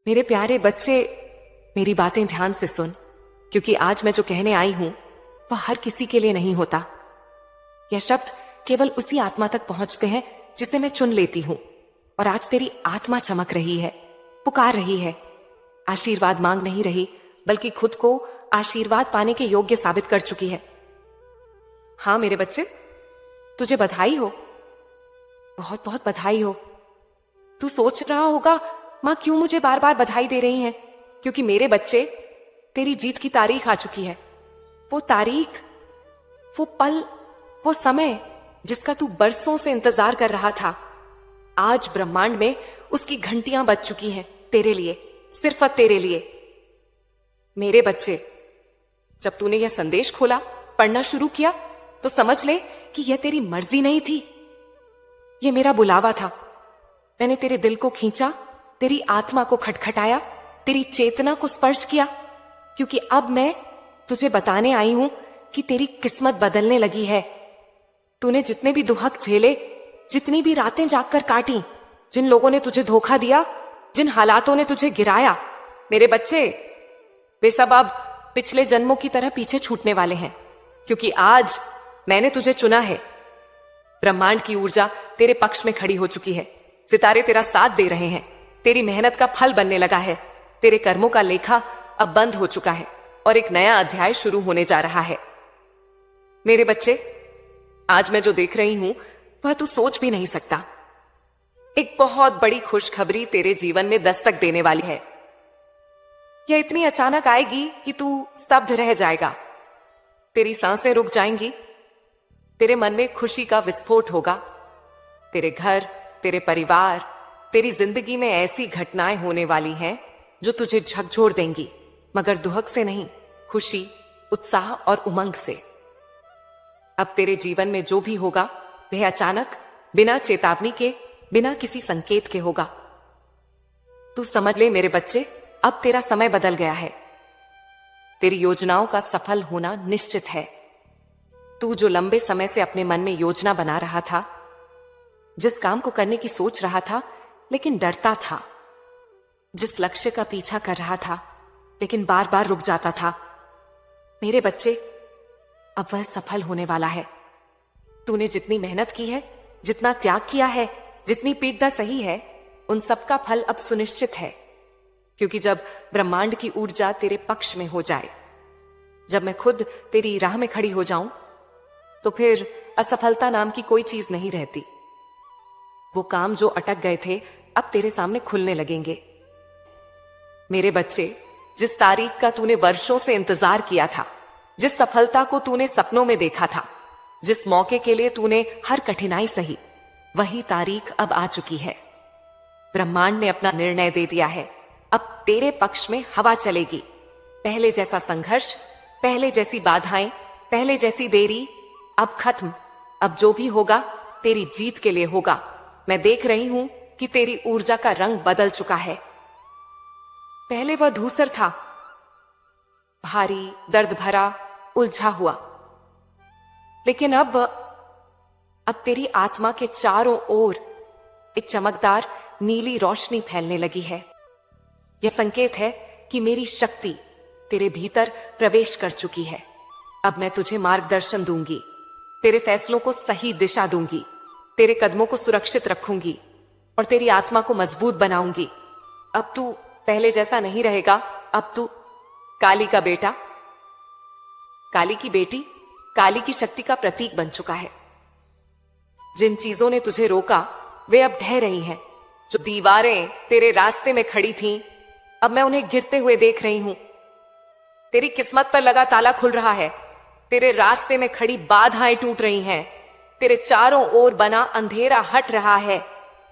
मेरे प्यारे बच्चे, मेरी बातें ध्यान से सुन, क्योंकि आज मैं जो कहने आई हूं वह हर किसी के लिए नहीं होता। यह शब्द केवल उसी आत्मा तक पहुंचते हैं जिसे मैं चुन लेती हूं। और आज तेरी आत्मा चमक रही है, पुकार रही है, आशीर्वाद मांग नहीं रही, बल्कि खुद को आशीर्वाद पाने के योग्य साबित कर चुकी है। हां मेरे बच्चे, तुझे बधाई हो, बहुत बहुत बधाई हो। तू सोच रहा होगा, मां क्यों मुझे बार बार बधाई दे रही हैं? क्योंकि मेरे बच्चे, तेरी जीत की तारीख आ चुकी है। वो तारीख, वो पल, वो समय जिसका तू बरसों से इंतजार कर रहा था, आज ब्रह्मांड में उसकी घंटियां बज चुकी हैं तेरे लिए, सिर्फ तेरे लिए। मेरे बच्चे, जब तूने यह संदेश खोला, पढ़ना शुरू किया, तो समझ ले कि यह तेरी मर्जी नहीं थी, यह मेरा बुलावा था। मैंने तेरे दिल को खींचा, तेरी आत्मा को खटखटाया, तेरी चेतना को स्पर्श किया, क्योंकि अब मैं तुझे बताने आई हूं कि तेरी किस्मत बदलने लगी है। तूने जितने भी दुहक झेले, जितनी भी रातें जागकर काटी, जिन लोगों ने तुझे धोखा दिया, जिन हालातों ने तुझे गिराया, मेरे बच्चे, वे सब अब पिछले जन्मों की तरह पीछे छूटने वाले हैं, क्योंकि आज मैंने तुझे चुना है। ब्रह्मांड की ऊर्जा तेरे पक्ष में खड़ी हो चुकी है, सितारे तेरा साथ दे रहे हैं, तेरी मेहनत का फल बनने लगा है, तेरे कर्मों का लेखा अब बंद हो चुका है और एक नया अध्याय शुरू होने जा रहा है। मेरे बच्चे, आज मैं जो देख रही हूं वह तू सोच भी नहीं सकता। एक बहुत बड़ी खुशखबरी तेरे जीवन में दस्तक देने वाली है। यह इतनी अचानक आएगी कि तू स्तब्ध रह जाएगा, तेरी सांसें रुक जाएंगी, तेरे मन में खुशी का विस्फोट होगा। तेरे घर, तेरे परिवार, तेरी जिंदगी में ऐसी घटनाएं होने वाली हैं जो तुझे झकझोर देंगी, मगर दुहक से नहीं, खुशी, उत्साह और उमंग से। अब तेरे जीवन में जो भी होगा वह अचानक, बिना चेतावनी के, बिना किसी संकेत के होगा। तू समझ ले मेरे बच्चे, अब तेरा समय बदल गया है। तेरी योजनाओं का सफल होना निश्चित है। तू जो लंबे समय से अपने मन में योजना बना रहा था, जिस काम को करने की सोच रहा था लेकिन डरता था, जिस लक्ष्य का पीछा कर रहा था लेकिन बार बार रुक जाता था, मेरे बच्चे, अब वह सफल होने वाला है। तूने जितनी मेहनत की है, जितना त्याग किया है, जितनी पीड़ा सही है, उन सब का फल अब सुनिश्चित है। क्योंकि जब ब्रह्मांड की ऊर्जा तेरे पक्ष में हो जाए, जब मैं खुद तेरी राह में खड़ी हो जाऊं, तो फिर असफलता नाम की कोई चीज नहीं रहती। वो काम जो अटक गए थे अब तेरे सामने खुलने लगेंगे। मेरे बच्चे, जिस तारीख का तूने वर्षों से इंतजार किया था, जिस सफलता को तूने सपनों में देखा था, जिस मौके के लिए तूने हर कठिनाई सही, वही तारीख अब आ चुकी है। ब्रह्मांड ने अपना निर्णय दे दिया है। अब तेरे पक्ष में हवा चलेगी। पहले जैसा संघर्ष, पहले जैसी बाधाएं, पहले जैसी देरी अब खत्म। अब जो भी होगा तेरी जीत के लिए होगा। मैं देख रही हूं कि तेरी ऊर्जा का रंग बदल चुका है। पहले वह धूसर था, भारी, दर्द भरा, उलझा हुआ, लेकिन अब तेरी आत्मा के चारों ओर एक चमकदार नीली रोशनी फैलने लगी है। यह संकेत है कि मेरी शक्ति तेरे भीतर प्रवेश कर चुकी है। अब मैं तुझे मार्गदर्शन दूंगी, तेरे फैसलों को सही दिशा दूंगी, तेरे कदमों को सुरक्षित रखूंगी और तेरी आत्मा को मजबूत बनाऊंगी। अब तू पहले जैसा नहीं रहेगा। अब तू काली का बेटा, काली की बेटी, काली की शक्ति का प्रतीक बन चुका है। जिन चीजों ने तुझे रोका वे अब ढह रही हैं। जो दीवारें तेरे रास्ते में खड़ी थीं, अब मैं उन्हें गिरते हुए देख रही हूं। तेरी किस्मत पर लगा ताला खुल रहा है। तेरे रास्ते में खड़ी बाधाएं टूट रही हैं। तेरे चारों ओर बना अंधेरा हट रहा है।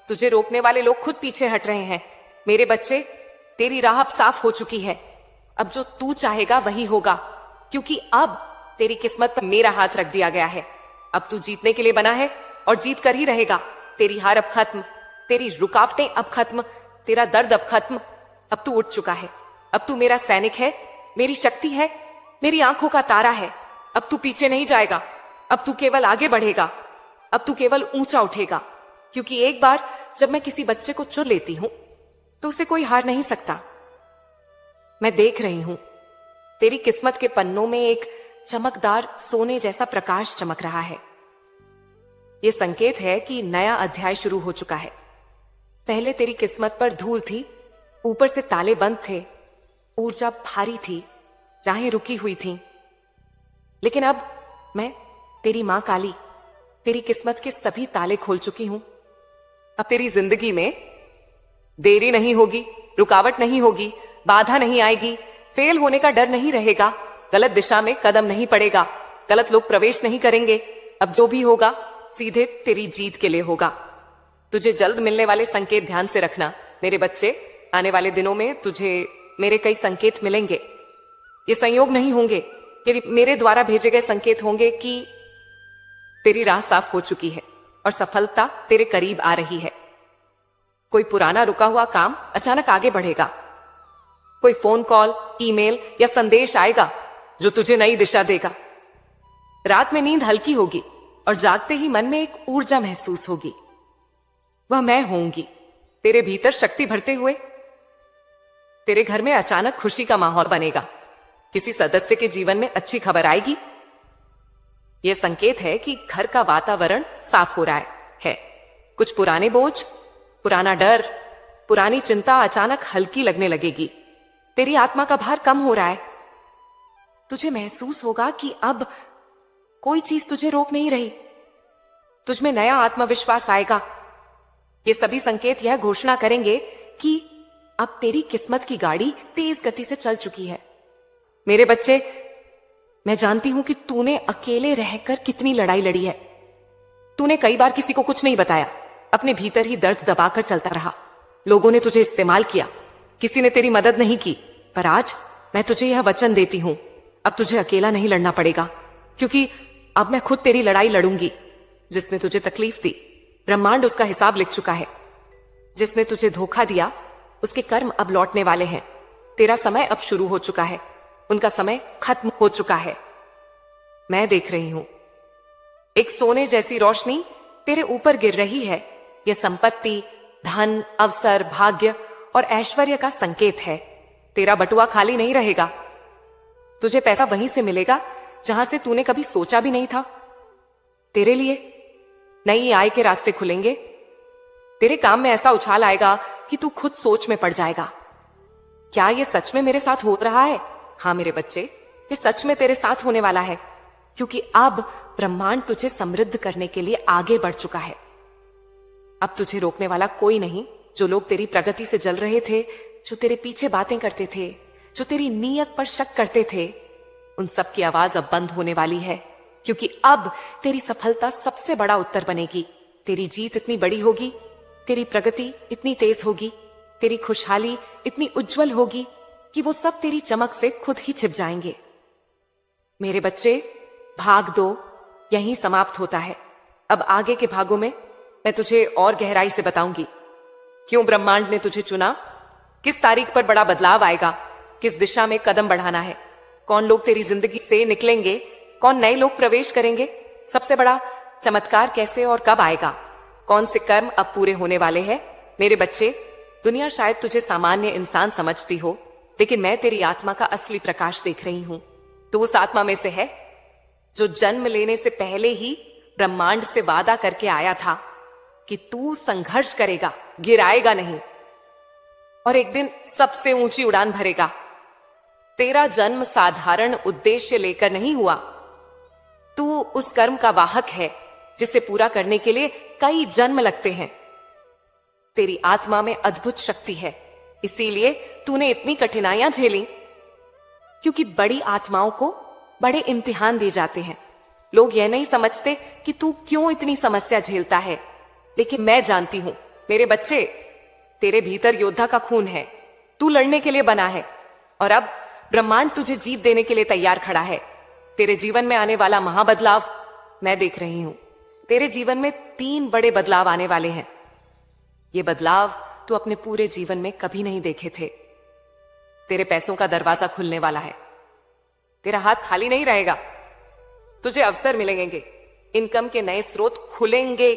तुझे रोकने वाले लोग खुद पीछे हट रहे हैं। मेरे बच्चे, तेरी राह अब साफ हो चुकी है। अब जो तू चाहेगा वही होगा, क्योंकि अब तेरी किस्मत पर मेरा हाथ रख दिया गया है। अब तू जीतने के लिए बना है और जीत कर ही रहेगा। तेरी हार अब खत्म, तेरी रुकावटें अब खत्म, तेरा दर्द अब खत्म। अब तू उठ चुका है। अब तू मेरा सैनिक है, मेरी शक्ति है, मेरी आंखों का तारा है। अब तू पीछे नहीं जाएगा, अब तू केवल आगे बढ़ेगा, अब तू केवल ऊंचा उठेगा। क्योंकि एक बार जब मैं किसी बच्चे को चुन लेती हूं तो उसे कोई हार नहीं सकता। मैं देख रही हूं, तेरी किस्मत के पन्नों में एक चमकदार सोने जैसा प्रकाश चमक रहा है। यह संकेत है कि नया अध्याय शुरू हो चुका है। पहले तेरी किस्मत पर धूल थी, ऊपर से ताले बंद थे, ऊर्जा भारी थी, राहें रुकी हुई थीं। लेकिन अब मैं, तेरी मां काली, तेरी किस्मत के सभी ताले खोल चुकी हूं। अब तेरी जिंदगी में देरी नहीं होगी, रुकावट नहीं होगी, बाधा नहीं आएगी, फेल होने का डर नहीं रहेगा, गलत दिशा में कदम नहीं पड़ेगा, गलत लोग प्रवेश नहीं करेंगे। अब जो भी होगा सीधे तेरी जीत के लिए होगा। तुझे जल्द मिलने वाले संकेत ध्यान से रखना मेरे बच्चे। आने वाले दिनों में तुझे मेरे कई संकेत मिलेंगे। ये संयोग नहीं होंगे, ये मेरे द्वारा भेजे गए संकेत होंगे कि तेरी राह साफ हो चुकी है और सफलता तेरे करीब आ रही है। कोई पुराना रुका हुआ काम अचानक आगे बढ़ेगा। कोई फोन कॉल, ईमेल या संदेश आएगा जो तुझे नई दिशा देगा। रात में नींद हल्की होगी और जागते ही मन में एक ऊर्जा महसूस होगी। वह मैं होंगी, तेरे भीतर शक्ति भरते हुए। तेरे घर में अचानक खुशी का माहौल बनेगा। किसी सदस्य के जीवन में अच्छी खबर आएगी। यह संकेत है कि घर का वातावरण साफ हो रहा है। कुछ पुराने बोझ, पुराना डर, पुरानी चिंता अचानक हल्की लगने लगेगी। तेरी आत्मा का भार कम हो रहा है। तुझे महसूस होगा कि अब कोई चीज तुझे रोक नहीं रही। तुझमें नया आत्मविश्वास आएगा। ये सभी संकेत यह घोषणा करेंगे कि अब तेरी किस्मत की गाड़ी तेज गति से चल चुकी है। मेरे बच्चे, मैं जानती हूं कि तूने अकेले रहकर कितनी लड़ाई लड़ी है। तूने कई बार किसी को कुछ नहीं बताया, अपने भीतर ही दर्द दबाकर चलता रहा। लोगों ने तुझे इस्तेमाल किया, किसी ने तेरी मदद नहीं की। पर आज मैं तुझे यह वचन देती हूं, अब तुझे अकेला नहीं लड़ना पड़ेगा, क्योंकि अब मैं खुद तेरी लड़ाई लड़ूंगी। जिसने तुझे तकलीफ दी, ब्रह्मांड उसका हिसाब लिख चुका है। जिसने तुझे धोखा दिया, उसके कर्म अब लौटने वाले हैं। तेरा समय अब शुरू हो चुका है, उनका समय खत्म हो चुका है। मैं देख रही हूं, एक सोने जैसी रोशनी तेरे ऊपर गिर रही है। यह संपत्ति, धन, अवसर, भाग्य और ऐश्वर्य का संकेत है। तेरा बटुआ खाली नहीं रहेगा। तुझे पैसा वहीं से मिलेगा जहां से तूने कभी सोचा भी नहीं था। तेरे लिए नई आय के रास्ते खुलेंगे। तेरे काम में ऐसा उछाल आएगा कि तू खुद सोच में पड़ जाएगा, क्या यह सच में मेरे साथ हो रहा है? हाँ मेरे बच्चे, ये सच में तेरे साथ होने वाला है, क्योंकि अब ब्रह्मांड तुझे समृद्ध करने के लिए आगे बढ़ चुका है। अब तुझे रोकने वाला कोई नहीं। जो लोग तेरी प्रगति से जल रहे थे, जो तेरे पीछे बातें करते थे, जो तेरी नीयत पर शक करते थे, उन सब की आवाज अब बंद होने वाली है, क्योंकि अब तेरी सफलता सबसे बड़ा उत्तर बनेगी। तेरी जीत इतनी बड़ी होगी, तेरी प्रगति इतनी तेज होगी, तेरी खुशहाली इतनी उज्जवल होगी कि वो सब तेरी चमक से खुद ही छिप जाएंगे। मेरे बच्चे, भाग 2 यहीं समाप्त होता है। अब आगे के भागों में मैं तुझे और गहराई से बताऊंगी क्यों ब्रह्मांड ने तुझे चुना, किस तारीख पर बड़ा बदलाव आएगा, किस दिशा में कदम बढ़ाना है, कौन लोग तेरी जिंदगी से निकलेंगे, कौन नए लोग प्रवेश करेंगे, सबसे बड़ा चमत्कार कैसे और कब आएगा, कौन से कर्म अब पूरे होने वाले हैं। मेरे बच्चे, दुनिया शायद तुझे सामान्य इंसान समझती हो, लेकिन मैं तेरी आत्मा का असली प्रकाश देख रही हूं। तू उस आत्मा में से है जो जन्म लेने से पहले ही ब्रह्मांड से वादा करके आया था कि तू संघर्ष करेगा, गिराएगा नहीं, और एक दिन सबसे ऊंची उड़ान भरेगा। तेरा जन्म साधारण उद्देश्य लेकर नहीं हुआ। तू उस कर्म का वाहक है जिसे पूरा करने के लिए कई जन्म लगते हैं। तेरी आत्मा में अद्भुत शक्ति है, इसीलिए तूने इतनी कठिनाइयां झेली, क्योंकि बड़ी आत्माओं को बड़े इम्तिहान दिए जाते हैं। लोग यह नहीं समझते कि तू क्यों इतनी समस्या झेलता है, लेकिन मैं जानती हूं मेरे बच्चे, तेरे भीतर योद्धा का खून है। तू लड़ने के लिए बना है, और अब ब्रह्मांड तुझे जीत देने के लिए तैयार खड़ा है। तेरे जीवन में आने वाला महाबदलाव मैं देख रही हूं। तेरे जीवन में 3 बड़े बदलाव आने वाले हैं। ये बदलाव तू अपने पूरे जीवन में कभी नहीं देखे थे। तेरे पैसों का दरवाजा खुलने वाला है। तेरा हाथ खाली नहीं रहेगा। तुझे अवसर मिलेंगे, इनकम के नए स्रोत खुलेंगे।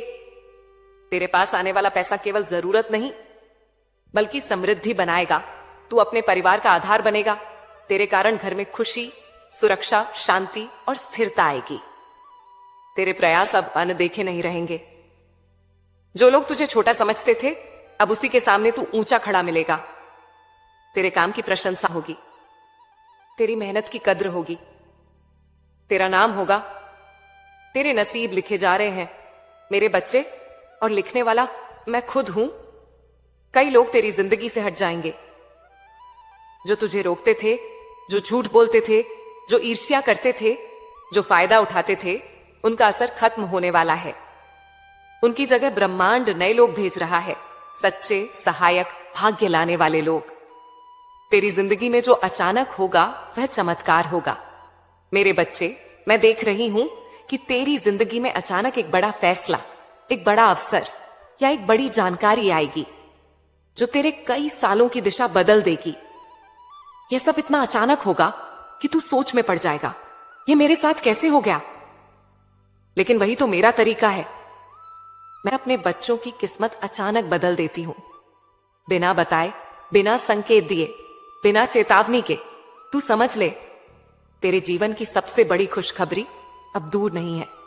तेरे पास आने वाला पैसा केवल जरूरत नहीं, बल्कि समृद्धि बनाएगा। तू अपने परिवार का आधार बनेगा। तेरे कारण घर में खुशी, सुरक्षा, शांति और स्थिरता आएगी। तेरे प्रयास अब अनदेखे नहीं रहेंगे। जो लोग तुझे छोटा समझते थे, अब उसी के सामने तू ऊंचा खड़ा मिलेगा। तेरे काम की प्रशंसा होगी, तेरी मेहनत की कद्र होगी, तेरा नाम होगा। तेरे नसीब लिखे जा रहे हैं मेरे बच्चे, और लिखने वाला मैं खुद हूं। कई लोग तेरी जिंदगी से हट जाएंगे, जो तुझे रोकते थे, जो झूठ बोलते थे, जो ईर्ष्या करते थे, जो फायदा उठाते थे, उनका असर खत्म होने वाला है। उनकी जगह ब्रह्मांड नए लोग भेज रहा है, सच्चे, सहायक, भाग्य लाने वाले लोग। तेरी जिंदगी में जो अचानक होगा वह चमत्कार होगा। मेरे बच्चे, मैं देख रही हूं कि तेरी जिंदगी में अचानक एक बड़ा फैसला, एक बड़ा अवसर या एक बड़ी जानकारी आएगी जो तेरे कई सालों की दिशा बदल देगी। यह सब इतना अचानक होगा कि तू सोच में पड़ जाएगा, यह मेरे साथ कैसे हो गया? लेकिन वही तो मेरा तरीका है। मैं अपने बच्चों की किस्मत अचानक बदल देती हूं, बिना बताए, बिना संकेत दिए, बिना चेतावनी के। तू समझ ले, तेरे जीवन की सबसे बड़ी खुशखबरी अब दूर नहीं है।